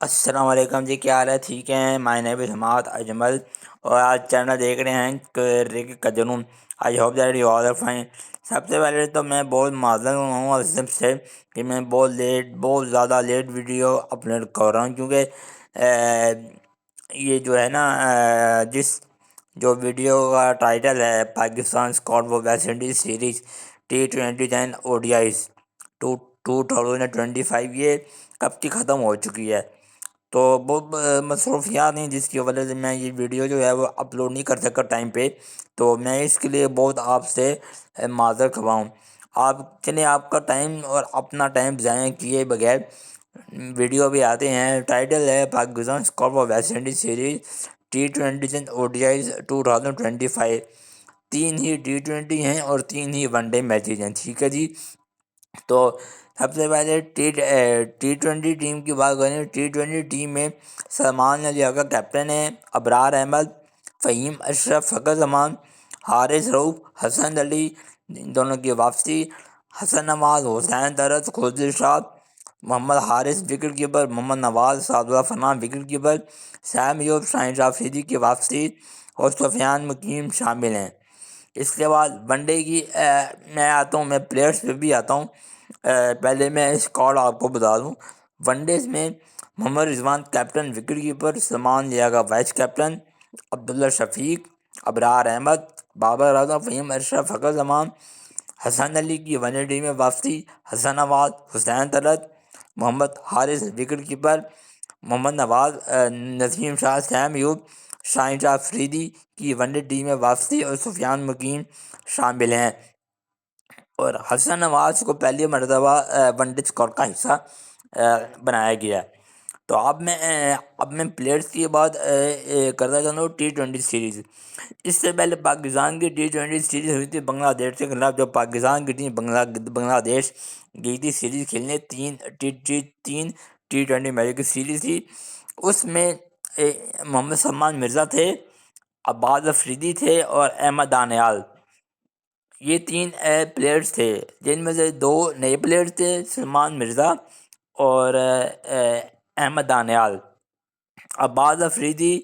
السلام علیکم جی، کیا حال ہے؟ ٹھیک ہیں؟ مائی نیم از حماد اجمل اور آج چینل دیکھ رہے ہیں کرکٹ کا جنون. I hope that you all are fine. سب سے پہلے تو میں بہت معذرت ہوں اور سب سے کہ میں بہت زیادہ لیٹ ویڈیو اپلوڈ کر رہا ہوں، کیونکہ یہ جو ہے نا جو ویڈیو کا ٹائٹل ہے Pakistan squad for West Indies series T20 O D Is 2025، یہ کب کی ختم ہو چکی ہے. تو بہت مصروفیات ہیں جس کی وجہ سے میں یہ ویڈیو جو ہے وہ اپلوڈ نہیں کر سکا ٹائم پہ. تو میں اس کے لیے بہت آپ سے معذرت خواہ ہوں. آپ کا ٹائم اور اپنا ٹائم ضائع کیے بغیر ویڈیو بھی آتے ہیں. ٹائٹل ہے Pakistan squad for West Indies series T20 O D Is 2025. 3 ہی T20 ہیں اور 3 ہی ون ڈے میچز ہیں. ٹھیک ہے جی. تو سب سے پہلے T20 ٹیم کی بات کریں. T20 ٹیم میں سلمان علی کا کیپٹن ہے. ابرار احمد، فہیم اشرف، فخر زمان، حارث رؤف، حسن علی دونوں کی واپسی، حسن نواز، حسین طرز، خورشید ارشاد، محمد حارث وکٹ کیپر، محمد نواز، سعد فنان wicket keeper, same Ayub, Shaheen Shah Afridi کی واپسی اور سفیان مقیم شامل ہیں. اس کے بعد ون ڈے کی میں آتا ہوں، میں پلیئرس پہ بھی آتا ہوں. پہلے میں اسکواڈ آپ کو بتا دوں. ون ڈیز میں Mohammad Rizwan captain wicket keeper, Salman لیاقہ وائس کیپٹن، عبداللہ شفیق، ابرار احمد، بابر اعظم، فہیم اشرف، فخر زمان، حسن علی کی ون ڈے میں واپسی، حسن نواز، حسین طلعت، محمد حارث وکٹ کیپر، محمد نواز، نسیم شاہ، سیم ایوب، شاہین شاہ افریدی کی ون ڈے ٹیم میں واپسی اور سفیان مقیم شامل ہیں. اور حسن نواز کو پہلی مرتبہ ون ڈے اسکواڈ کا حصہ بنایا گیا. تو اب میں پلیئرس کی بات کرتا چاہتا ہوں. T20 سیریز، اس سے پہلے پاکستان کی T20 سیریز ہوئی تھی بنگلہ دیش کے خلاف. جو پاکستان کی ٹیم بنگلہ دیش گئی تھی سیریز کھیلنے. تین T20 میچ کی سیریز تھی. اس میں محمد سلمان مرزا تھے، عباس افریدی تھے اور احمد دانیال. یہ 3 پلیئرز تھے، جن میں سے 2 نئے پلیئرز تھے، سلمان مرزا اور احمد دانیال. عباس افریدی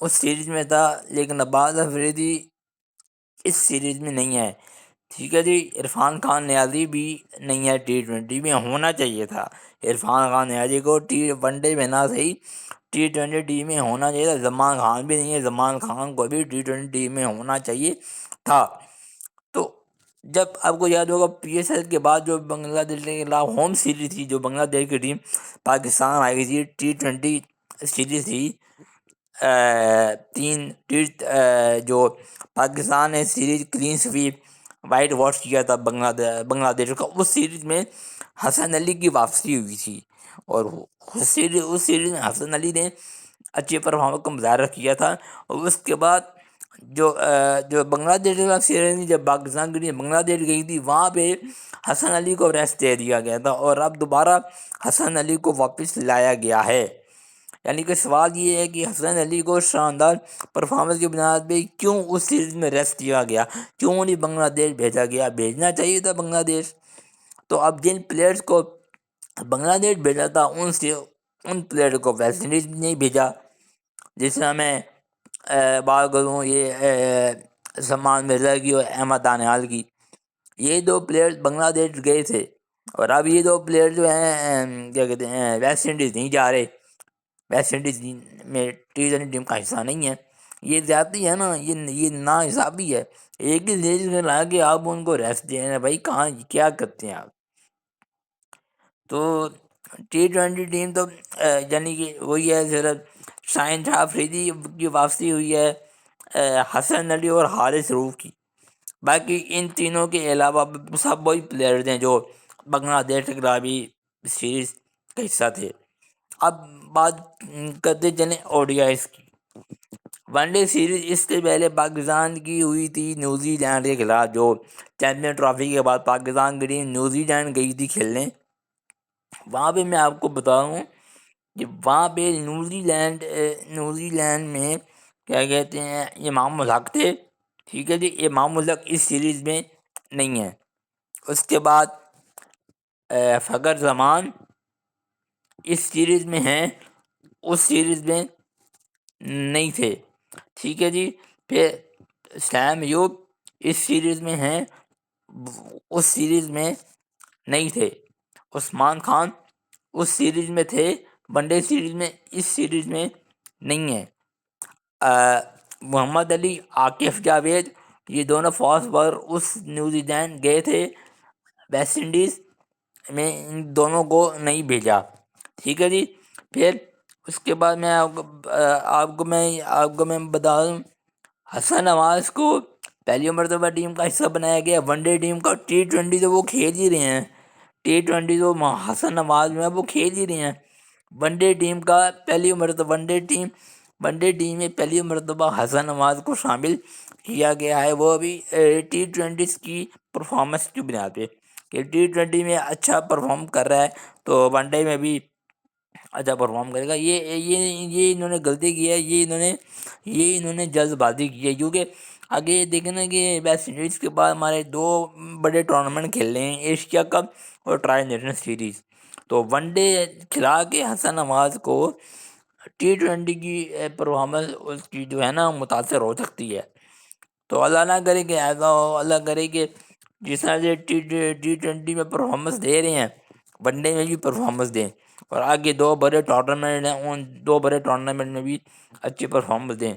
اس سیریز میں تھا، لیکن عباس افریدی اس سیریز میں نہیں ہے. ٹھیک ہے جی. عرفان خان نیازی بھی نہیں ہے. T20 میں ہونا چاہیے تھا عرفان خان نیازی کو. ون ڈے میں نہ صحیح T20 ٹیم میں ہونا چاہیے تھا. زمان خان بھی نہیں ہے، زمان خان کو بھی T20 ٹیم میں ہونا چاہیے تھا. تو جب آپ کو یاد ہوگا PSL کے بعد جو بنگلہ دیش کے خلاف ہوم سیریز تھی، جو بنگلہ دیش کی ٹیم پاکستان آئی تھی، T20 سیریز تھی. جو پاکستان نے series clean sweep white wash کیا تھا بنگلہ دیش کا. اس سیریز میں حسن علی کی واپسی ہوئی تھی، اور اس سیریز میں حسن علی نے اچھی پرفارمنس کا مظاہرہ کیا تھا. اور اس کے بعد جو بنگلہ دیش کے خلاف سیریز، جب پاکستان کی ٹیم بنگلہ دیش گئی تھی، وہاں پہ حسن علی کو ریسٹ دے دیا گیا تھا، اور اب دوبارہ حسن علی کو واپس لایا گیا ہے. یعنی کہ سوال یہ ہے کہ حسن علی کو شاندار پرفارمنس کی بنیاد پہ کیوں اس سیریز میں ریسٹ دیا گیا، کیوں نہیں بنگلہ دیش بھیجا گیا؟ بھیجنا چاہیے تھا بنگلہ دیش. تو اب جن پلیئرز کو بنگلہ دیش بھیجا تھا، ان پلیئر کو ویسٹ انڈیز نہیں بھیجا. جس میں میں بات کروں یہ سلمان مرزا کی اور احمد دانیال کی. یہ 2 پلیئرز بنگلہ دیش گئے تھے، اور اب یہ 2 پلیئر جو ہیں کیا کہتے ہیں ویسٹ انڈیز نہیں جا رہے. ویسٹ انڈیز میں T20 ٹیم کا حصہ نہیں ہے. یہ زیادتی ہے نا، یہ نا حسابی ہے. ایک ہی سیریز میں لا کے آپ ان کو ریسٹ دے رہے ہیں. بھائی کہاں کیا کرتے ہیں آپ؟ تو T20 ٹیم تو یعنی کہ وہی ہے. صرف شاہین شاہ افریدی کی واپسی ہوئی ہے، حسن علی اور حارث رؤف کی. باقی ان تینوں کے علاوہ سب وہی پلیئرز ہیں جو بنگلہ دیش کے خلاف بھی سیریز کا حصہ تھے. اب بات کرتے چلیں ODIs کی. ون ڈے سیریز اس سے پہلے پاکستان کی ہوئی تھی نیوزی لینڈ کے خلاف. جو چیمپئن ٹرافی کے بعد پاکستان کی ٹیم نیوزی لینڈ گئی تھی کھیلنے. وہاں پہ میں آپ کو بتاؤں کہ وہاں پہ نیوزی لینڈ میں کیا کہتے ہیں امام الحق تھے. ٹھیک ہے جی. امام الحق اس سیریز میں نہیں ہے. اس کے بعد فخر زمان، اس سیریز میں ہیں اس سیریز میں نہیں تھے، ٹھیک ہے جی. پھر سیم ایوب اس سیریز میں ہیں، اس سیریز میں نہیں تھے. عثمان خان اس سیریز میں تھے، ون ڈے سیریز میں، اس سیریز میں نہیں ہیں. محمد علی، عاقف جاوید، یہ دونوں فاسٹ بالر اس نیوزی لینڈ گئے تھے ویسٹ انڈیز میں، ان دونوں کو نہیں بھیجا، ٹھیک ہے جی. پھر اس کے بعد میں آپ کو میں بتا دوں، حسن نواز کو پہلی مرتبہ ٹیم کا حصہ بنایا گیا. ون ڈے ٹیم کا T20 تو وہ کھیل ہی رہے ہیں، T20 تو حسن نواز میں وہ کھیل ہی رہے ہیں. ون ڈے ٹیم کا پہلی مرتبہ ون ڈے ٹیم میں پہلی مرتبہ حسن نواز کو شامل کیا گیا ہے، وہ ابھی T20 کی پرفارمنس کی بنیاد پہ کہ T20 میں اچھا پرفارم کر رہا ہے تو ون ڈے میں بھی اچھا پرفارم کرے گا. یہ انہوں نے غلطی کی ہے، یہ انہوں نے جلد بازی کی ہے. کیونکہ آگے دیکھیں نا کہ ویسٹ انڈیز کے بعد ہمارے 2 بڑے ٹورنامنٹ کھیل رہے ہیں، ایشیا کپ اور ٹرائی نیشنل سیریز. تو ون ڈے کھلا کے حسن نواز کو T20 کی پرفارمنس اس کی جو ہے نا متاثر ہو سکتی ہے. تو اللہ نہ کرے کہ ایسا ہو، اللہ کرے کہ جس طرح سے T20 میں پرفارمنس دے رہے ہیں ون ڈے میں بھی پرفارمنس دیں، اور آگے 2 بڑے ٹورنامنٹ ہیں، ان 2 بڑے ٹورنامنٹ میں بھی اچھی پرفارمنس دیں.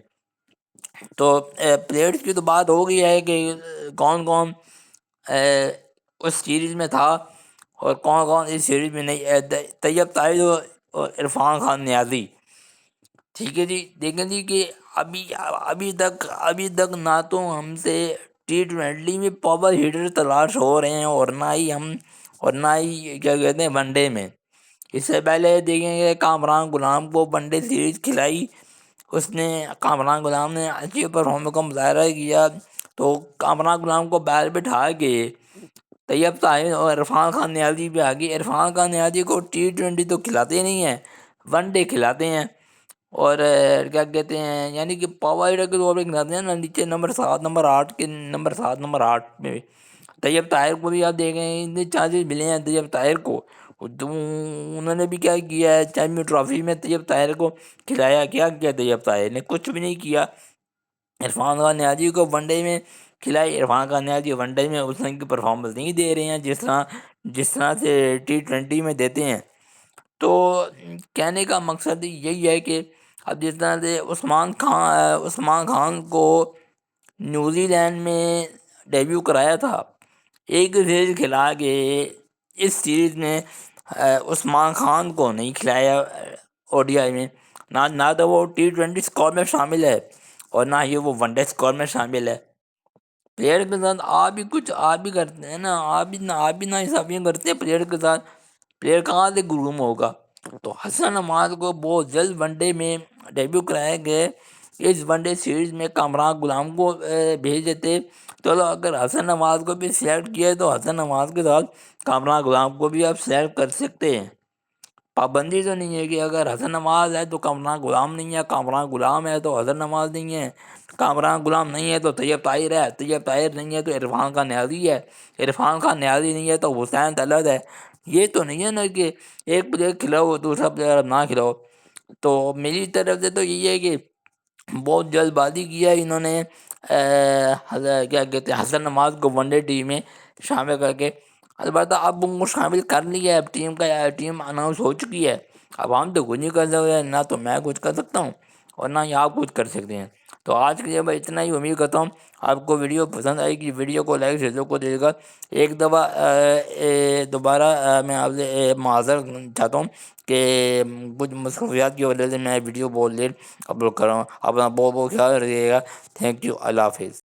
تو پلیئرس کی تو بات ہو گئی ہے کہ کون کون اس سیریز میں تھا اور کون کون اس سیریز میں نہیں. طیب طاہر اور عرفان خان نیازی، ٹھیک ہے جی. دیکھیں جی کہ ابھی تک نہ تو ہم سے T20 میں پاور ہیٹر تلاش ہو رہے ہیں اور نہ ہی کیا کہتے ہیں ون ڈے میں. اس سے پہلے دیکھیں گے کامران غلام کو one day series کھلائی، Kamran Ghulam نے اچھی پرفارمنس کا مظاہرہ کیا، تو کامران غلام کو بیل بٹھا کے طیب طاہر اور عرفان خان نیازی بھی آ گئی. عرفان خان نیازی کو T20 تو کھلاتے نہیں ہیں، ون ڈے کھلاتے ہیں. اور کیا کہتے ہیں یعنی کہ پاور ہیٹر کے طور پہ کھلاتے ہیں نا، نیچے نمبر 7 نمبر 8 میں طیب طاہر کو بھی آپ دیکھیں اتنے چانسز ملے ہیں طیب طاہر کو، تو انہوں نے بھی کیا کیا ہے، چیمپئن ٹرافی میں طیب طاہر کو کھلایا. کیا کیا طیب طاہر نے؟ کچھ بھی نہیں کیا. عرفان خان نیازی کو ون ڈے میں کھلائی، عرفان خان نیازی ون ڈے میں اس طرح کی پرفارمنس نہیں دے رہے ہیں جس طرح سے T20 میں دیتے ہیں. تو کہنے کا مقصد یہی ہے کہ اب جس طرح سے عثمان خان کو نیوزی لینڈ میں ڈیبیو کرایا تھا، ایک سیریز کھلا کے اس سیریز میں عثمان خان کو نہیں کھلایا ODI میں، نہ تو وہ T20 اسکواڈ میں شامل ہے اور نہ ہی وہ ون ڈے اسکواڈ میں شامل ہے. پلیئر کے ساتھ آپ بھی کرتے ہیں نا، آپ بھی نا انصافیاں کرتے ہیں پلیئر کے ساتھ. پلیئر کہاں سے گروم ہوگا؟ تو حسن نواز کو بہت جلد ون ڈے میں ڈیبیو کرایا گئے. اس ون ڈے سیریز میں کامران غلام کو بھیج دیتے. چلو اگر حسن نواز کو بھی سلیکٹ کیا ہے تو حسن نواز کے ساتھ کامران غلام کو بھی آپ سلیکٹ کر سکتے ہیں. پابندی تو نہیں ہے کہ اگر حسن نواز ہے تو کامران غلام نہیں ہے، کامران غلام ہے تو حسن نواز نہیں ہے، کامران غلام نہیں ہے تو طیب طاہر ہے، طیب طاہر نہیں ہے تو عرفان خان نیازی ہے، عرفان خان نیازی نہیں ہے تو حسین طلعت ہے. یہ تو نہیں ہے نا کہ ایک پلیئر کھلاؤ دوسرا پلیئر نہ کھلاؤ. تو میری طرف سے تو یہی ہے کہ بہت جلد بازی کیا انہوں نے، کیا کہتے ہیں حسن نواز کو ون ڈے ٹیم میں شامل کر کے. البتہ اب ان کو شامل کر لیا ہے، ٹیم اناؤنس ہو چکی ہے. اب ہم تو کچھ نہیں کر سکتے، نہ تو میں کچھ کر سکتا ہوں اور نہ ہی آپ کچھ کر سکتے ہیں. تو آج کے لیے میں اتنا ہی امید کرتا ہوں آپ کو ویڈیو پسند آئے گی. ویڈیو کو لائک شیئر کو دے گا. ایک دفعہ دوبارہ میں آپ سے معذرت چاہتا ہوں کہ کچھ مصروفیات کی وجہ سے میں ویڈیو بہت لیٹ اپلوڈ کر رہا ہوں. اپنا بہت خیال رکھیے گا. Thank you. اللہ حافظ.